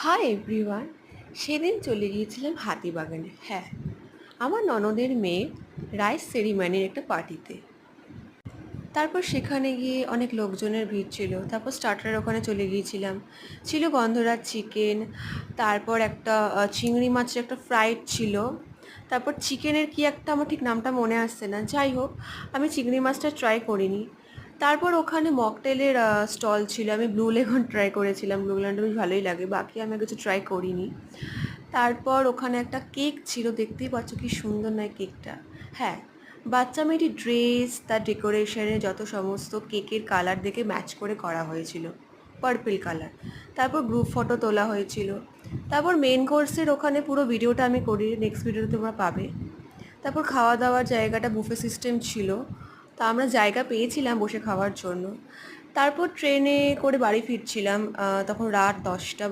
Hi everyone. সেদিন চলে গিয়েছিলাম হাতিবাগানে। হ্যাঁ, আমার ননদের মেয়ে রাইস সেরিমানির একটা পার্টিতে। তারপর সেখানে গিয়ে অনেক লোকজনের ভিড় ছিল। তারপর স্টার্টারের ওখানে চলে গিয়েছিলাম। ছিল গন্ধরাজ চিকেন, তারপর একটা চিংড়ি মাছের একটা ফ্রাইড ছিল, তারপর চিকেনের কি একটা আমার ঠিক নামটা মনে আসছে না। যাই হোক, আমি চিংড়ি মাছটা ট্রাই করিনি। তারপর ওখানে মকটেলের স্টল ছিল। আমি ব্লু লেগন ট্রাই করেছিলাম। ব্লু লেগনটা বেশ ভালোই লাগে, বাকি আমি কিছু ট্রাই করিনি। তারপর ওখানে একটা কেক ছিল, দেখতেই পাচ্ছ কি সুন্দর নয় কেকটা। হ্যাঁ, বাচ্চা মেয়েটির ড্রেস, তার ডেকোরেশনে যত সমস্ত কেকের কালার দেখে ম্যাচ করে করা হয়েছিল, পার্পল কালার। তারপর গ্রুপ ফটো তোলা হয়েছিল। তারপর মেন কোর্সের ওখানে পুরো ভিডিওটা আমি করি, নেক্সট ভিডিওতে তোমরা পাবে। তারপর খাওয়া দাওয়ার জায়গাটা বুফে সিস্টেম ছিল, তা আমরা জায়গা পেয়েছিলাম বসে খাওয়ার জন্য। তারপর ট্রেনে করে বাড়ি ফিরছিলাম, তখন রাত 10টা।